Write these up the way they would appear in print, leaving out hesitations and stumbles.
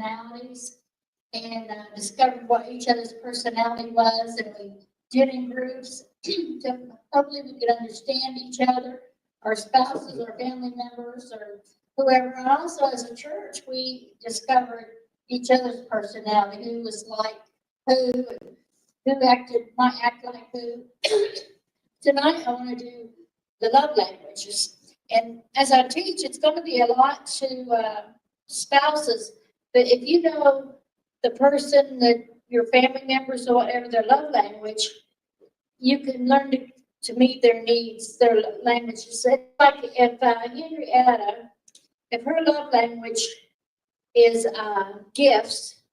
personalities and discovered what each other's personality was, and we did in groups. So hopefully we could understand each other, our spouses, or family members, or whoever. And also as a church, we discovered each other's personality, who was like who might act like who. Tonight I want to do the love languages. And as I teach, it's going to be a lot to spouses, but if you know the person, that your family members or whatever, their love language, you can learn to meet their needs, their languages. Like if Henrietta, if her love language is gifts,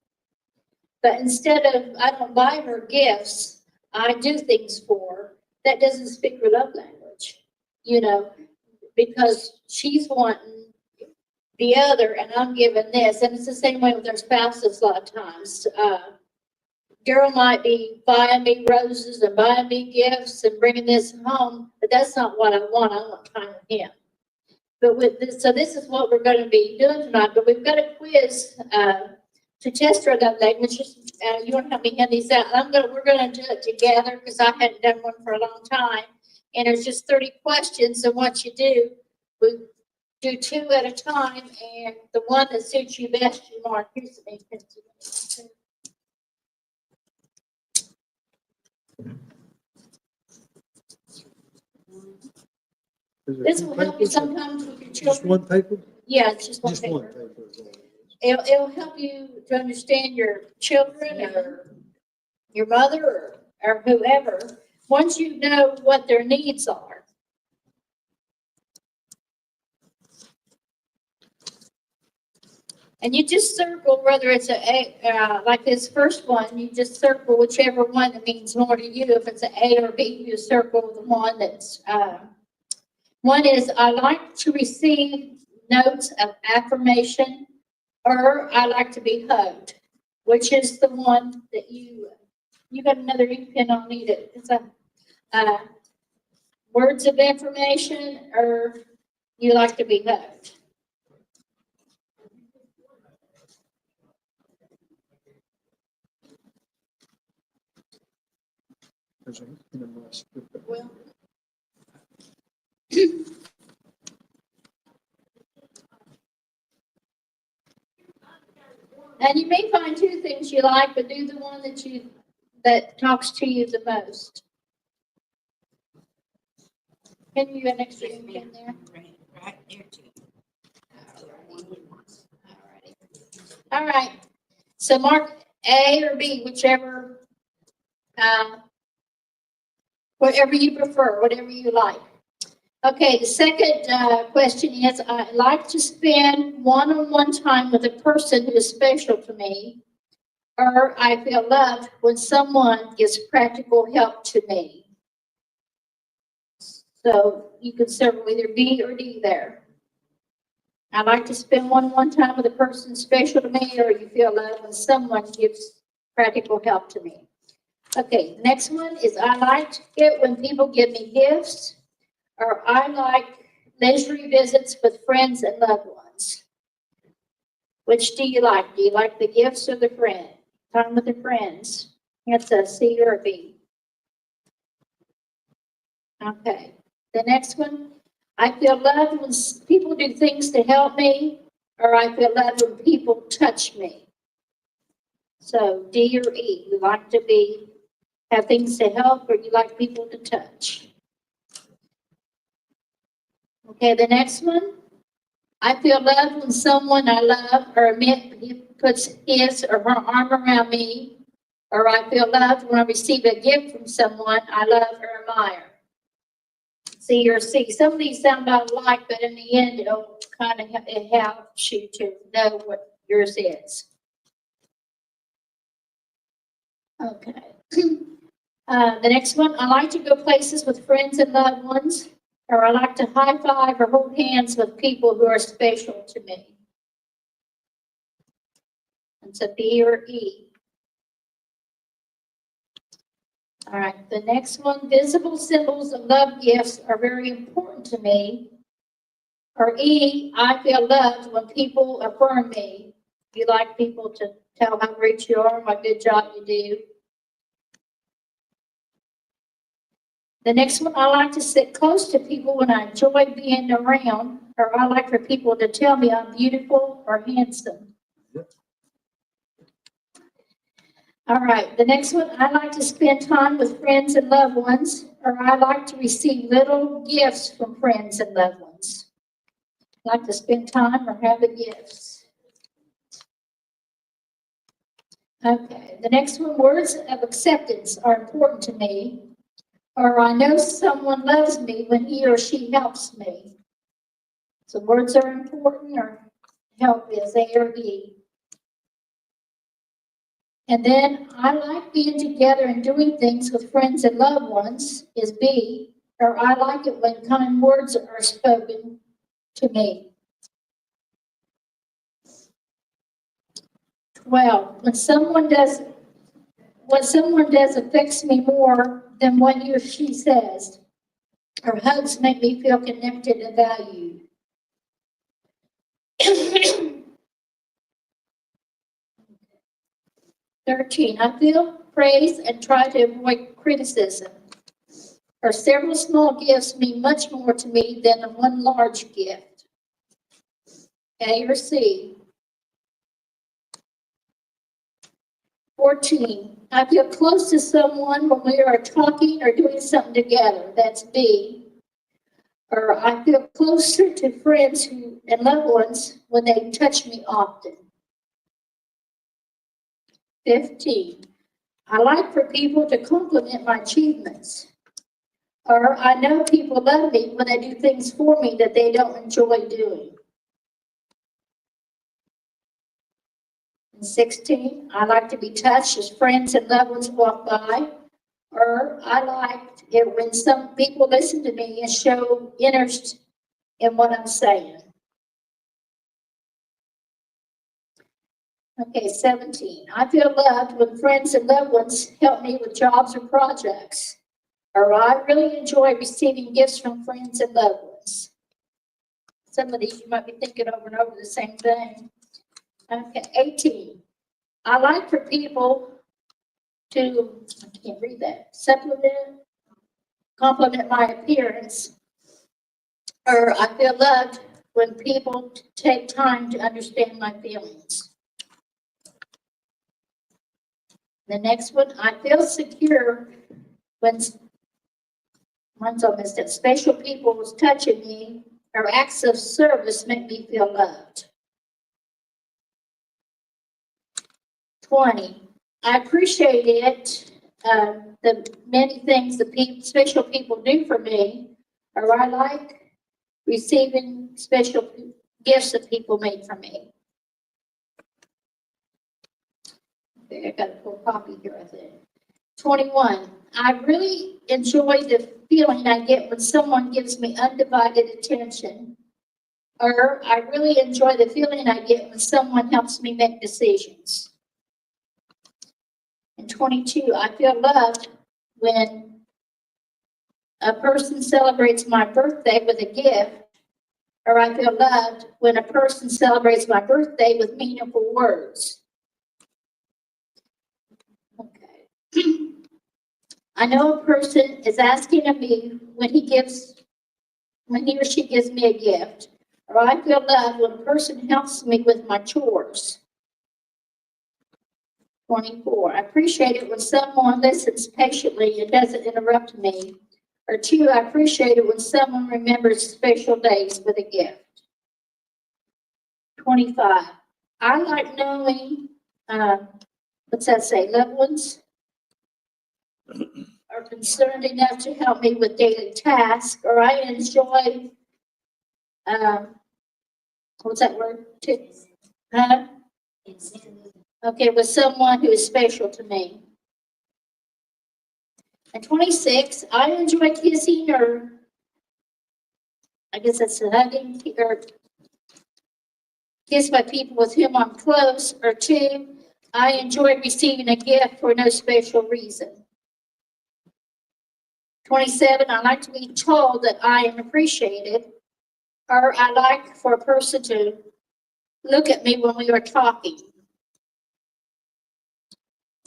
but instead of, I don't buy her gifts, I do things for her, that doesn't speak her love language, because she's wanting the other and I'm giving this. And it's the same way with our spouses a lot of times. Girl might be buying me roses and buying me gifts and bringing this home, but that's not what I want. I want time with him. But with this, so this is what we're going to be doing tonight. But we've got a quiz to test our love languages. You want to help me hand these out? We're going to do it together because I hadn't done one for a long time. And there's just 30 questions. And what you do, we do 2 at a time, and the one that suits you best, you mark. Here's the main pencil. This will help you sometimes with your children. Just one paper? Yeah, it's just one Just paper. one paper. It'll help you to understand your children or your mother or whoever, once you know what their needs are. And you just circle, whether it's like this first one, you just circle whichever one that means more to you. If it's an A or B, you circle the one that's, one is, I like to receive notes of affirmation, or I like to be hugged, which is the one that you got another ink pen, I'll need it. It's a words of information, or you like to be hugged. Well, and you may find 2 things you like, but do the one that talks to you the most. Can you get an extra ink in there? Right there too. All right. So mark A or B, whichever, whatever you prefer, whatever you like. Okay, the second question is, I like to spend one-on-one time with a person who is special to me, or I feel loved when someone gives practical help to me. So you can circle either B or D there. I like to spend one-on-one time with a person special to me, or you feel loved when someone gives practical help to me. Okay, next one is, I like it when people give me gifts, or I like leisurely visits with friends and loved ones. Which do you like? Do you like the gifts or the time with the friends? That's a C or a B. Okay, the next one, I feel loved when people do things to help me, or I feel loved when people touch me. So D or E, you like to have things to help, or you like people to touch? Okay, the next one. I feel loved when someone I love or puts his or her arm around me, or I feel loved when I receive a gift from someone I love or admire. C or C. Some of these sound about alike, but in the end, it helps you to know what yours is. Okay. The next one, I like to go places with friends and loved ones, or I like to high five or hold hands with people who are special to me. It's a B or E. All right, the next one, visible symbols of love gifts are very important to me. Or E, I feel loved when people affirm me. You like people to tell how great you are, what good job you do. The next one, I like to sit close to people when I enjoy being around, or I like for people to tell me I'm beautiful or handsome. All right, the next one, I like to spend time with friends and loved ones, or I like to receive little gifts from friends and loved ones. I like to spend time or have the gifts. Okay, the next one, words of acceptance are important to me, or I know someone loves me when he or she helps me. So words are important, or help is A or B. And then I like being together and doing things with friends and loved ones is B, or I like it when kind words are spoken to me. 12, when someone does affects me more than what he or she says, or hugs make me feel connected and valued. 13, I feel praise and try to avoid criticism. Or several small gifts mean much more to me than one large gift. A or C. 14, I feel close to someone when we are talking or doing something together. That's B. Or I feel closer to friends and loved ones when they touch me often. 15, I like for people to compliment my achievements. Or I know people love me when they do things for me that they don't enjoy doing. And 16, I like to be touched as friends and loved ones walk by. Or I like it when some people listen to me and show interest in what I'm saying. Okay, 17, I feel loved when friends and loved ones help me with jobs or projects. Or I really enjoy receiving gifts from friends and loved ones. Some of these you might be thinking over and over the same thing. Okay, 18, I like for people to, I can't read that, compliment my appearance. Or I feel loved when people take time to understand my feelings. The next one, I feel secure when one's almost that special people was touching me, or acts of service make me feel loved. 20, I appreciate it, the many things the special people do for me, or I like receiving special gifts that people made for me. Okay, I got a full copy here, I think. 21, I really enjoy the feeling I get when someone gives me undivided attention. Or I really enjoy the feeling I get when someone helps me make decisions. And 22, I feel loved when a person celebrates my birthday with a gift. Or I feel loved when a person celebrates my birthday with meaningful words. Okay. I know a person is asking of me when he or she gives me a gift, or I feel loved when a person helps me with my chores. 24, I appreciate it when someone listens patiently and doesn't interrupt me. Or 2, I appreciate it when someone remembers special days with a gift. 25, I like knowing, what's that say, loved ones are concerned enough to help me with daily tasks, or I enjoy, what's that word? Huh? Okay, with someone who is special to me. And 26, I enjoy kissing, or I guess that's a hugging, or kissed by people with whom I'm close. Or 2, I enjoy receiving a gift for no special reason. 27, I like to be told that I am appreciated, or I like for a person to look at me when we are talking.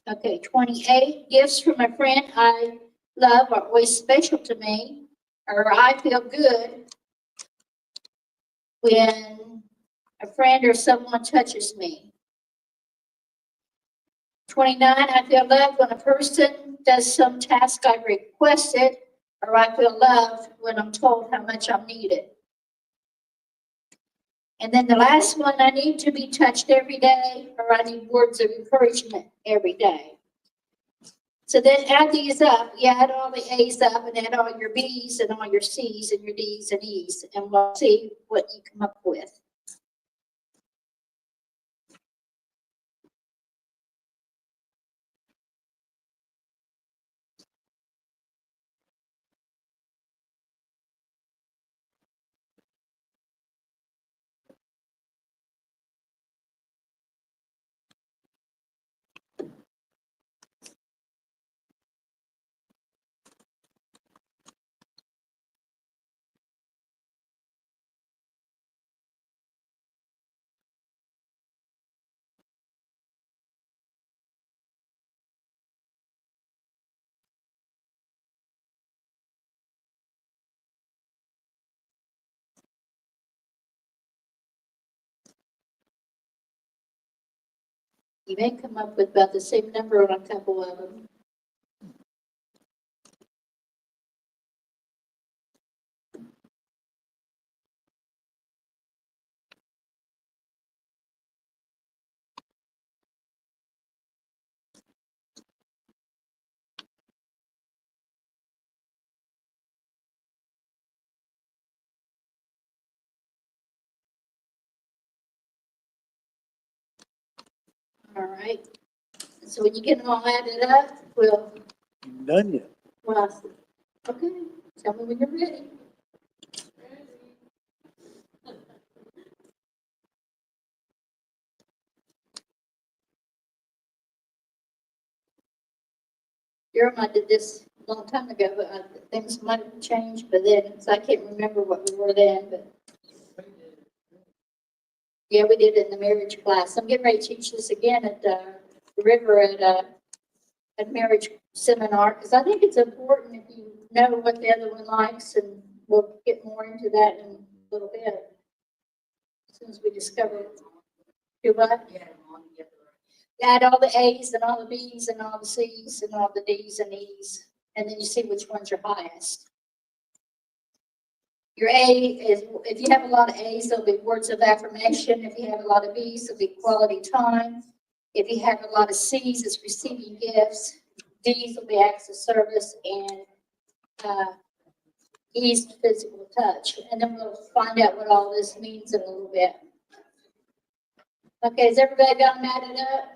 Okay, 28, gifts from a friend I love are always special to me, or I feel good when a friend or someone touches me. 29, I feel loved when a person does some task I requested, or I feel loved when I'm told how much I'm needed. And then the last one, I need to be touched every day, or I need words of encouragement every day. So then add these up. You add all the A's up and add all your B's and all your C's and your D's and E's, and we'll see what you come up with. You may come up with about the same number on a couple of them. All right. So when you get them all added up, we'll, Done yet? well, okay, tell me when you're ready. Jeremiah did this a long time ago, but things might have changed, but then, so I can't remember what we were then, but. Yeah, we did it in the marriage class. I'm getting ready to teach this again at the river at marriage seminar, because I think it's important if you know what the other one likes, and we'll get more into that in a little bit. As soon as we discover it. Do what? Add all the A's and all the B's and all the C's and all the D's and E's, and then you see which one's your highest. Your A is, if you have a lot of A's, there'll be words of affirmation. If you have a lot of B's, there'll be quality time. If you have a lot of C's, it's receiving gifts. D's will be acts of service, and E's physical touch. And then we'll find out what all this means in a little bit. Okay, has everybody got them added up?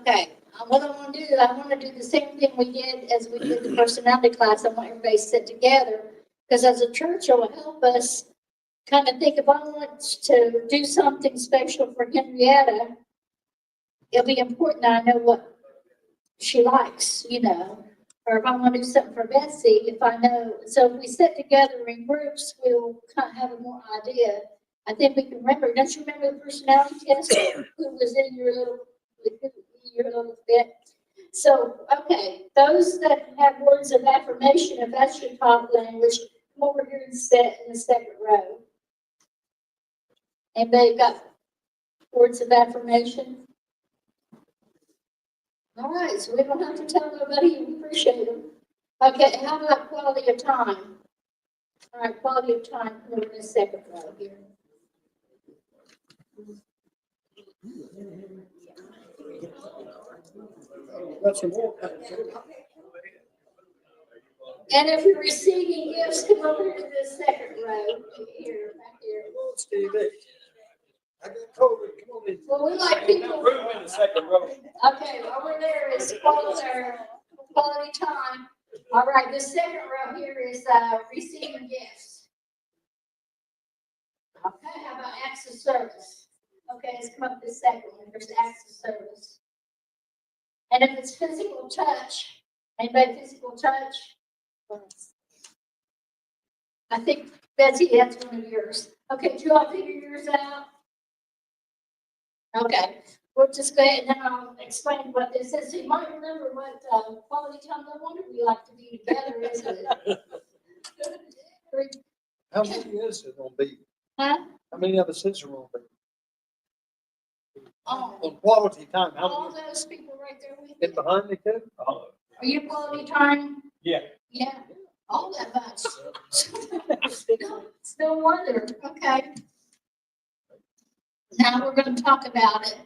Okay, what I want to do is I want to do the same thing we did as we did the personality class. I want everybody to sit together, because as a church, it will help us kind of think if I want to do something special for Henrietta, it'll be important that I know what she likes, you know. Or if I want to do something for Betsy, if I know. So if we sit together in groups, we'll kind of have a more idea. I think we can remember. Don't you remember the personality test? Who was in your little bit? So, okay, those that have words of affirmation, if that's your top language, come over here and sit in the second row. Anybody got words of affirmation? All right, so we don't have to tell nobody we appreciate them. Okay, how about quality of time? All right, quality of time, we're in the second row here. And if you're receiving gifts, come over to the second row here, back here. Stevie. I got COVID. Come on in. Well, we like people. Room in the second row. Okay, over there is quality time. All right, the second row here is receiving gifts. Okay, how about acts of service? Okay, let's come up with the second one. There's acts of service. And if it's physical touch, anybody physical touch? I think Betsy, that's one of yours. Okay, do y'all figure yours out? Okay, we'll just go ahead and then I'll explain what this is. You might remember what, quality time, no wonder we like to be together, isn't it? How many is it gonna be? Huh? How many of us is there gonna be? Oh, On quality time, how all many? those people right there with In you. behind me too? Oh, Are you quality time? yeah. Yeah, all that much. No wonder, okay. Now we're gonna talk about it.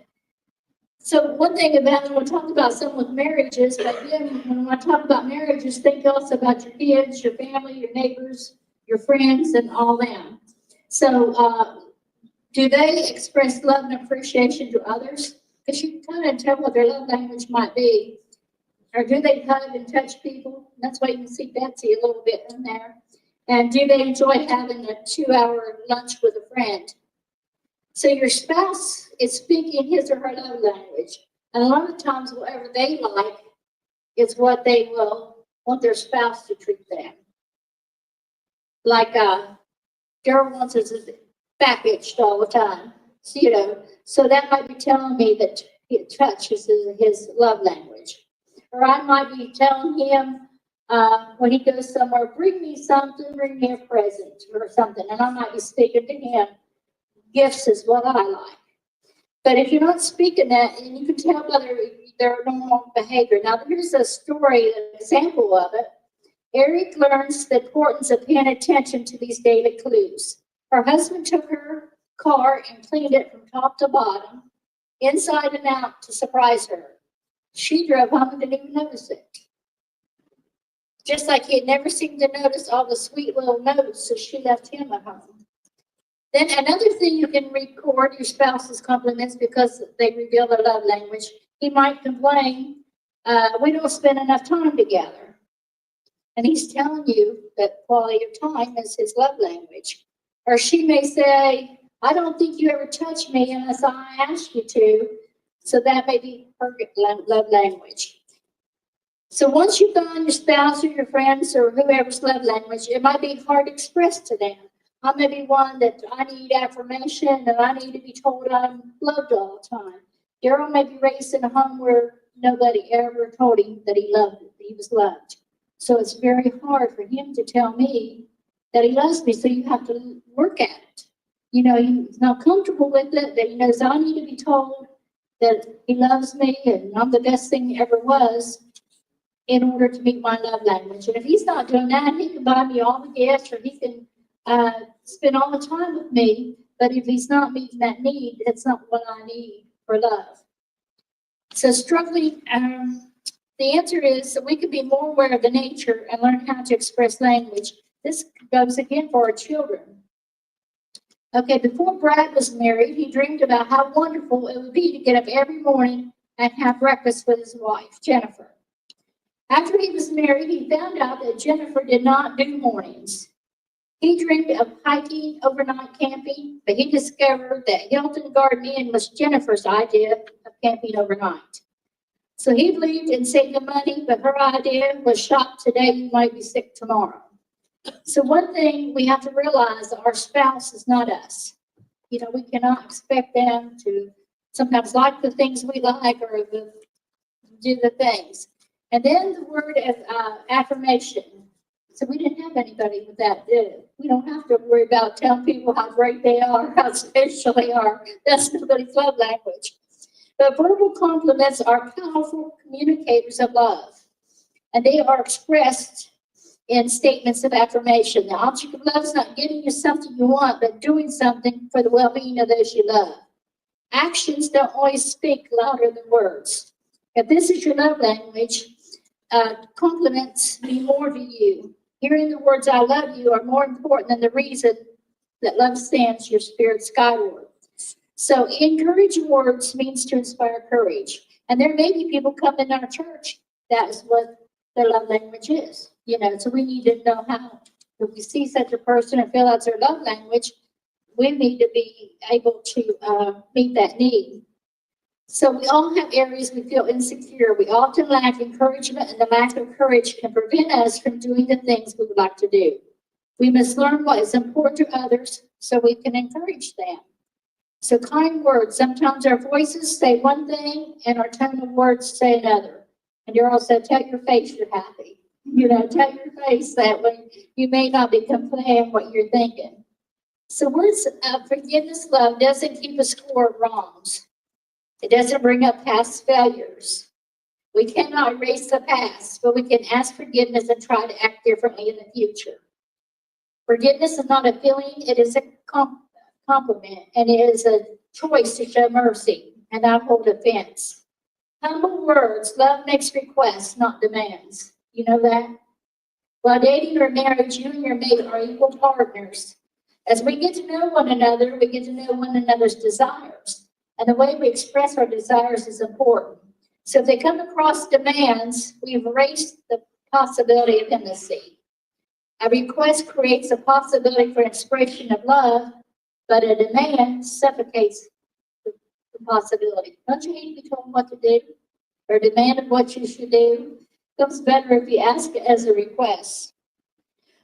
So one thing about it, we'll talk about some with marriages, but then when I talk about marriages, think also about your kids, your family, your neighbors, your friends, and all them. So, do they express love and appreciation to others? Because you can kind of tell what their love language might be. Or do they hug and touch people? That's why you can see Betsy a little bit in there. And do they enjoy having a 2-hour lunch with a friend? So your spouse is speaking his or her love language. And a lot of times, whatever they like is what they will want their spouse to treat them. Like, Daryl wants his back itched all the time. So, so that might be telling me that touch is his love language. Or I might be telling him, when he goes somewhere, bring me something, bring me a present or something. And I might be speaking to him, gifts is what I like. But if you're not speaking that, and you can tell by their normal behavior. Now, here's a story, an example of it. Eric learns the importance of paying attention to these daily clues. Her husband took her car and cleaned it from top to bottom, inside and out, to surprise her. She drove home and didn't even notice it. Just like he had never seemed to notice all the sweet little notes as she left him at home. Then another thing, you can record your spouse's compliments because they reveal their love language. He might complain, we don't spend enough time together. And he's telling you that quality of time is his love language. Or she may say, I don't think you ever touch me unless I ask you to. So that may be her love language. So once you find your spouse or your friends or whoever's love language, it might be hard to express to them. I may be one that I need affirmation and I need to be told I'm loved all the time. Daryl may be raised in a home where nobody ever told him that he loved it, that he was loved. So it's very hard for him to tell me that he loves me. So you have to work at it. You know, he's not comfortable with it, that he knows I need to be told that he loves me and I'm the best thing he ever was in order to meet my love language. And if he's not doing that, he can buy me all the gifts or he can spend all the time with me. But if he's not meeting that need, that's not what I need for love. So struggling, the answer is that we could be more aware of the nature and learn how to express language. This goes again for our children. Okay, before Brad was married, he dreamed about how wonderful it would be to get up every morning and have breakfast with his wife, Jennifer. After he was married, he found out that Jennifer did not do mornings. He dreamed of hiking, overnight camping, but he discovered that Hilton Garden Inn was Jennifer's idea of camping overnight. So he believed in saving money, but her idea was shop today, you might be sick tomorrow. So one thing we have to realize, our spouse is not us. You know, we cannot expect them to sometimes like the things we like or do the things. And then the word of affirmation. So we didn't have anybody with that, did it? We don't have to worry about telling people how great they are, how special they are. That's nobody's love language. But verbal compliments are powerful communicators of love. And they are expressed in statements of affirmation. The object of love is not giving you something you want, but doing something for the well-being of those you love. Actions don't always speak louder than words. If this is your love language, compliments mean more to you. Hearing the words I love you are more important than the reason that love sends your spirit skyward. So encouraging words means to inspire courage. And there may be people come in our church, that is what their love language is. You know, so we need to know how, if we see such a person and feel that's their love language, we need to be able to meet that need. So we all have areas we feel insecure. We often lack encouragement, and the lack of courage can prevent us from doing the things we would like to do. We must learn what is important to others so we can encourage them. So kind words, sometimes our voices say one thing and our tone of words say another. And you're also, tell your face you're happy. Tell your face that when you may not be conveying what you're thinking. So words of forgiveness, love doesn't keep a score of wrongs. It doesn't bring up past failures. We cannot erase the past, but we can ask forgiveness and try to act differently in the future. Forgiveness is not a feeling, it is a compliment, and it is a choice to show mercy and not hold offense. Humble words, love makes requests, not demands. You know that? While dating or marriage, you and your mate are equal partners. As we get to know one another, we get to know one another's desires. And the way we express our desires is important. So if they come across demands, we've erased the possibility of intimacy. A request creates a possibility for expression of love, but a demand suffocates the possibility. Don't you hate to be told what to do or demanded what you should do? It comes better if you ask it as a request.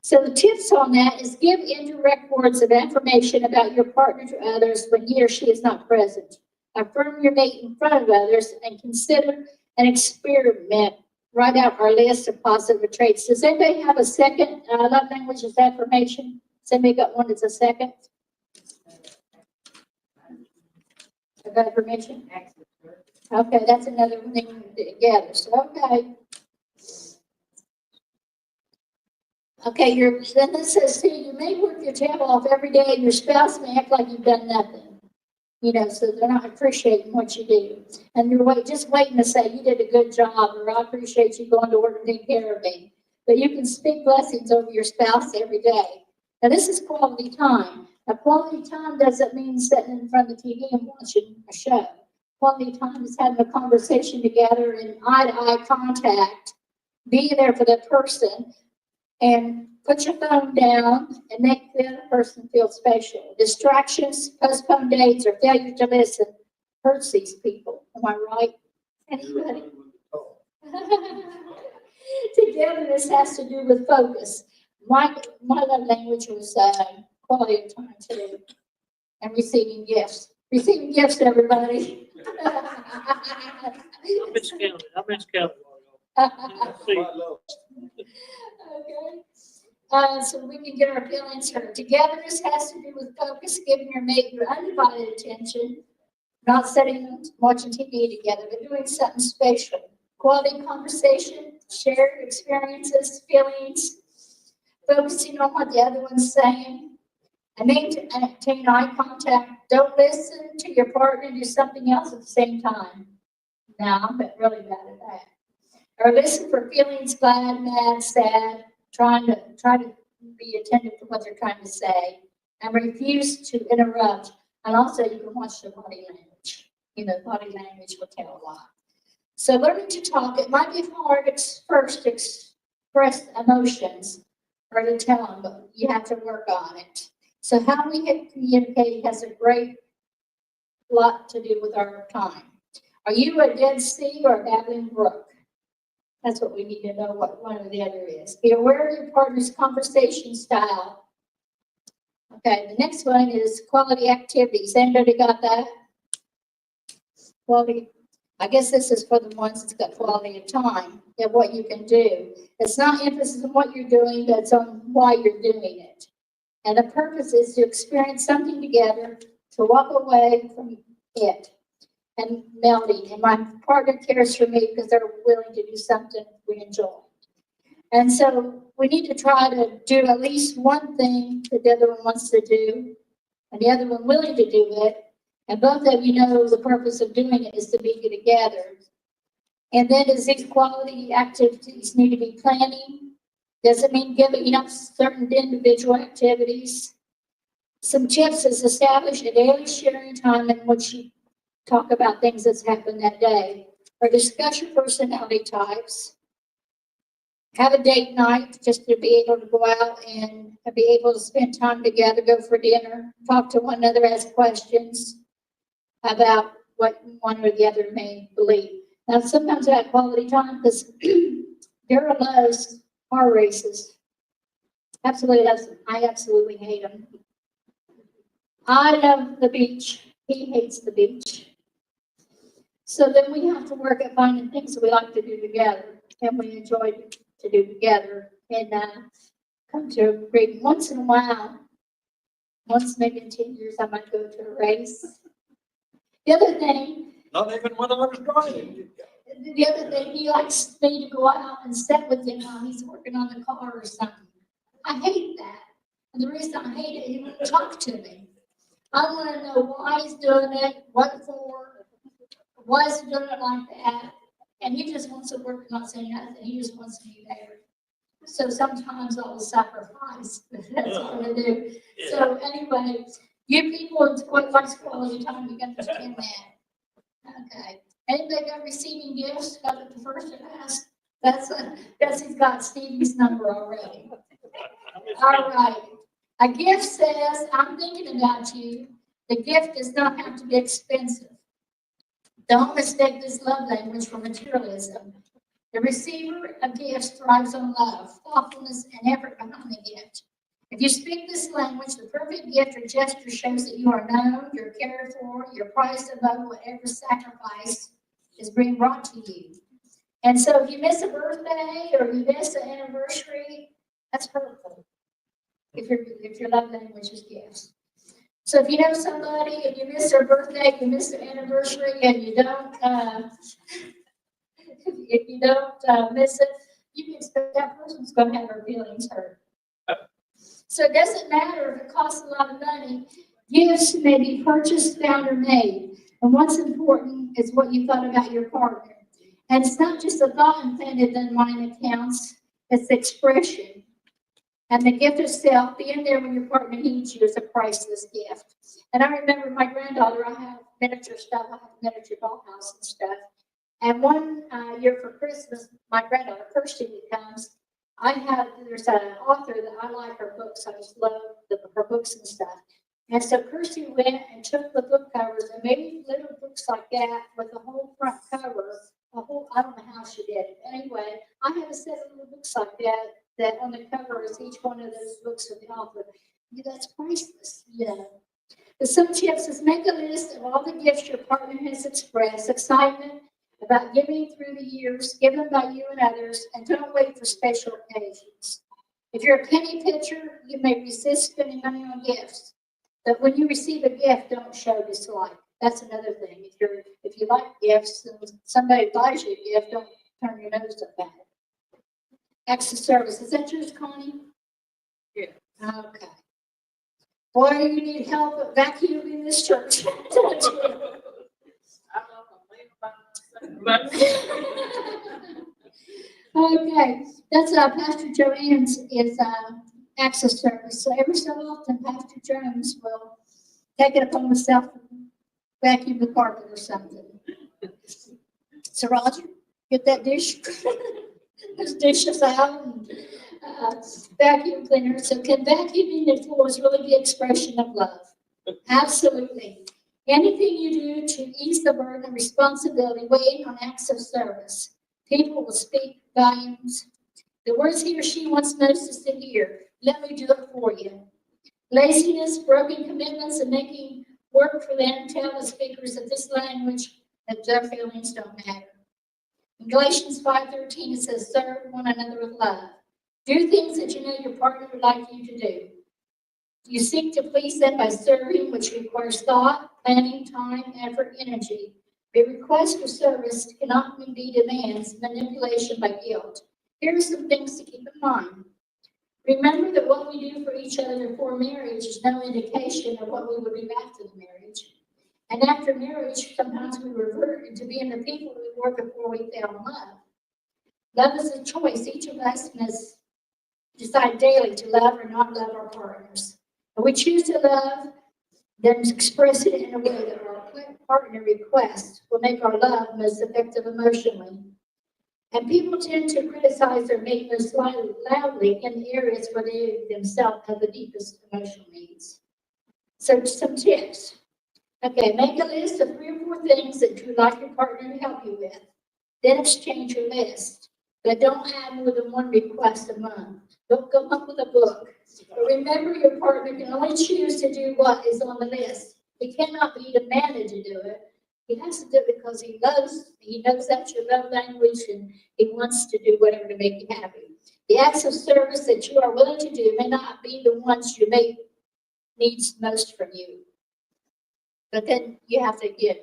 So the tips on that is give indirect words of affirmation about your partner to others when he or she is not present. Affirm your mate in front of others and consider an experiment. Write out our list of positive traits. Does anybody have a second love language is affirmation? Has anybody got one that's a second? I got permission? Okay, that's another one they can do together. So, okay. Okay, then this says, see, you may work your tail off every day and your spouse may act like you've done nothing. So they're not appreciating what you do. And you're just waiting to say, you did a good job, or I appreciate you going to work and taking care of me. But you can speak blessings over your spouse every day. Now, this is quality time. Now, quality time doesn't mean sitting in front of the TV and watching a show. Quality time is having a conversation together in eye-to-eye contact, being there for that person, and put your phone down and make the other person feel special. Distractions, postponed dates, or failure to listen hurts these people. Am I right? Anybody? Togetherness has to do with focus. My love language was quality of time too, and receiving gifts. Receiving gifts, everybody. I'm miscounted. Okay. So we can get our feelings hurt. Togetherness has to do with focus, giving your mate your undivided attention, not sitting watching TV together, but doing something special. Quality conversation, shared experiences, feelings, focusing on what the other one's saying, and maintain eye contact. Don't listen to your partner and do something else at the same time. Now, I'm really bad at that. Or listen for feelings, glad, mad, sad, try to be attentive to what they're trying to say, and refuse to interrupt. And also, you can watch the body language. Body language will tell a lot. So learning to talk, it might be hard at first to express emotions or to tell them, but you have to work on it. So how we communicate has a great lot to do with our time. Are you a Dead Sea or a babbling brook? That's what we need to know what one or the other is. Be aware of your partner's conversation style. Okay, the next one is quality activities. Anybody got that? Quality. I guess this is for the ones that's got quality of time and what you can do. It's not emphasis on what you're doing, but it's on why you're doing it. And the purpose is to experience something together, to walk away from it and melding. And my partner cares for me because they're willing to do something we enjoy. And so we need to try to do at least one thing that the other one wants to do, and the other one willing to do it. And both of you know the purpose of doing it is to be together. And then as these quality activities need to be planning, doesn't mean giving up certain individual activities. Some tips is establish a daily sharing time in which you talk about things that's happened that day, or discuss your personality types. Have a date night just to be able to go out and be able to spend time together, go for dinner, talk to one another, ask questions about what one or the other may believe. Now, sometimes I have quality time because Dara loves car races. Absolutely loves them. I absolutely hate them. I love the beach. He hates the beach. So then we have to work at finding things that we like to do together and we enjoy to do together and come to agreement. Once in a while, once maybe in 10 years, I might go to a race. The other thing, Not even when I was driving. the other thing, he likes me to go out and sit with him while he's working on the car or something. I hate that. And the reason I hate it, he won't talk to me. I want to know why he's doing it, what for, why is he doing it like that. And he just wants to work, not saying nothing. He just wants to be there. So sometimes I will sacrifice. That's what I do. So anyway, you people, it's quite likes quality time. You can understand that. Okay. Anybody got receiving gifts? Got it the first and last. Bessie's got Stevie's number already. All right. A gift says, I'm thinking about you. The gift does not have to be expensive. Don't mistake this love language for materialism. The receiver of gifts thrives on love, thoughtfulness, and effort behind the gift. If you speak this language, the perfect gift or gesture shows that you are known, you're cared for, you're prized above whatever sacrifice is being brought to you. And so if you miss a birthday or you miss an anniversary, that's hurtful. If your love language is gifts. So if you know somebody and you miss their birthday, you miss their anniversary, and you don't, if you don't miss it, you can expect that person's going to have their feelings hurt. So it doesn't matter if it costs a lot of money. Gifts may be purchased, found, or made. And what's important is what you thought about your partner. And it's not just a thought implanted in mind accounts, it's expression. And the gift itself, being there when your partner needs you, is a priceless gift. And I remember my granddaughter, I have miniature stuff, I have a miniature dollhouse and stuff. And one year for Christmas, my granddaughter, Kirsty, comes. There's an author that I like her books, I just love her books and stuff. And so Kirsty went and took the book covers and made little books like that with the whole front cover. I don't know how she did it. Anyway, I have a set of little books like that on the cover is each one of those books of the author. That's priceless, you know. The some tips is make a list of all the gifts your partner has expressed, excitement about giving through the years, given by you and others, and don't wait for special occasions. If you're a penny pitcher, you may resist spending money on gifts. But when you receive a gift, don't show dislike. That's another thing. If you like gifts and somebody buys you a gift, don't turn your nose up at it. Acts of service. Is that yours, Connie? Yeah. Okay. Boy, you need help vacuuming this church. Okay, that's Pastor Joanne's is access service. So every so often, Pastor Jones will take it upon himself to vacuum the carpet or something. So Roger, get that dish, those dishes out, and vacuum cleaner. So can vacuuming the floors really be expression of love? Absolutely. Anything you do to ease the burden of responsibility weighing on acts of service, people will speak volumes. The words he or she wants most is to hear, let me do it for you. Laziness, broken commitments, and making work for them tell the speakers of this language that their feelings don't matter. In Galatians 5:13, it says, serve one another with love. Do things that you know your partner would like you to do. You seek to please them by serving, which requires thought, planning, time, effort, energy. A request for service cannot be demands, manipulation by guilt. Here are some things to keep in mind. Remember that what we do for each other before marriage is no indication of what we would do after the marriage. And after marriage, sometimes we revert into being the people we were before we fell in love. Love is a choice. Each of us must decide daily to love or not love our partners. If we choose to love, then express it in a way that our partner requests will make our love most effective emotionally. And people tend to criticize their mate most loudly in the areas where they themselves have the deepest emotional needs. So some tips. Okay, make a list of 3 or 4 things that you would like your partner to help you with. Then exchange your list. But don't add more than 1 request a month. Don't come up with a book. But remember, your partner can only choose to do what is on the list. He cannot be demanded to do it. He has to do it because he knows that's your love language and he wants to do whatever to make you happy. The acts of service that you are willing to do may not be the ones you may needs most from you. But then you have to give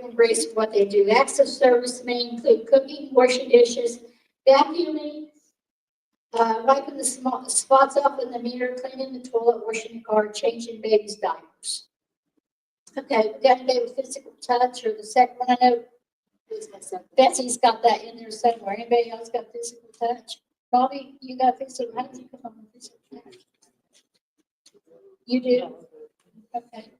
them grace for what they do. Acts of service may include cooking, washing dishes, vacuuming, wiping the spots off in the mirror, cleaning the toilet, washing the car, changing babies' diapers. Okay, we got to do with physical touch or the second one. I know Betsy's got that in there somewhere. Anybody else got physical touch? Bobby, you got physical, how did you come up with physical touch? You do? Okay.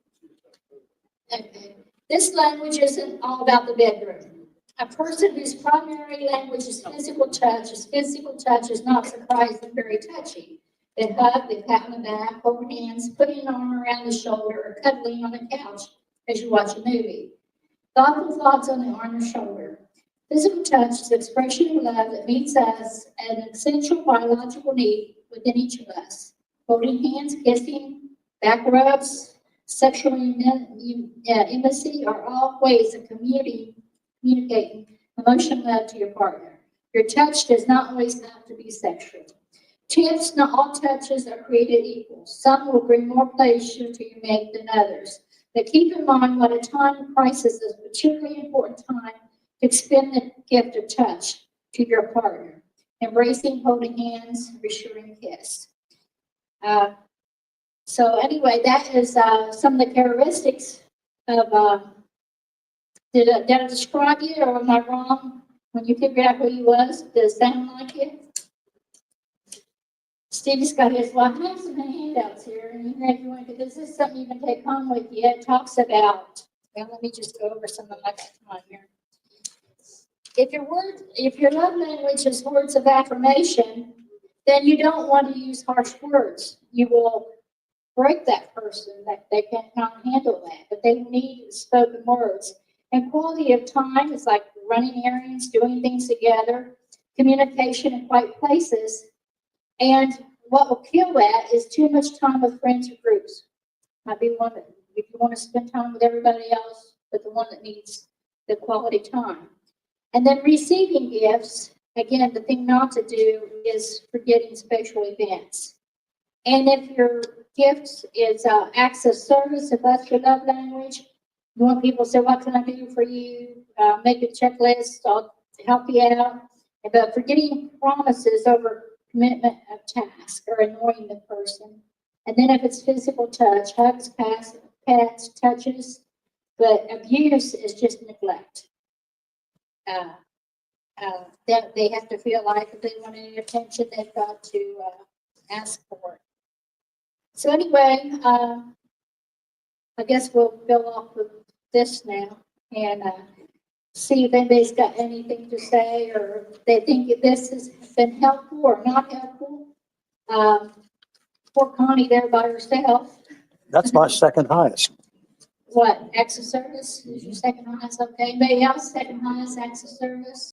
Okay. This language isn't all about the bedroom. A person whose primary language is physical touch is not surprised and very touchy. They hug, they pat on the back, hold hands, putting an arm around the shoulder, or cuddling on the couch as you watch a movie. Thoughtful thoughts on the arm or shoulder. Physical touch is the expression of love that meets us at an essential biological need within each of us. Holding hands, kissing, back rubs, sexual intimacy are all ways of communicating emotional love to your partner. Your touch does not always have to be sexual. Tips: not all touches are created equal. Some will bring more pleasure to your mate than others. But keep in mind what a time of crisis is a particularly important time to extend the gift of touch to your partner. Embracing, holding hands, reassuring kiss. So anyway, that is some of the characteristics of, did I describe you or am I wrong when you figured out who he was? Does it sound like it? Stevie's got his, well, I have some handouts here, and you know, if you want to, this is something you can take home with you. It talks about, well, let me just go over some of my time here. If your love language is words of affirmation, then you don't want to use harsh words. You will break that person, that they cannot handle that, but they need spoken words. And quality of time is like running errands, doing things together, communication in quiet places. And what will kill that is too much time with friends or groups. Might be one that, if you want to spend time with everybody else, but the one that needs the quality time. And then receiving gifts, again, the thing not to do is forgetting special events. And if your gift is acts of service, if that's your love language, you want people to say, what can I do for you? Make a checklist, I'll help you out. But forgetting promises over commitment of task or annoying the person. And then if it's physical touch, hugs, pats, touches, but abuse is just neglect. That they have to feel like if they want any attention, they've got to ask for it. So anyway, I guess we'll go off with this now and see if anybody's got anything to say or if they think this has been helpful or not helpful. Poor Connie there by herself. That's my second highest. What, acts of service is your second highest? Okay, anybody else second highest acts of service?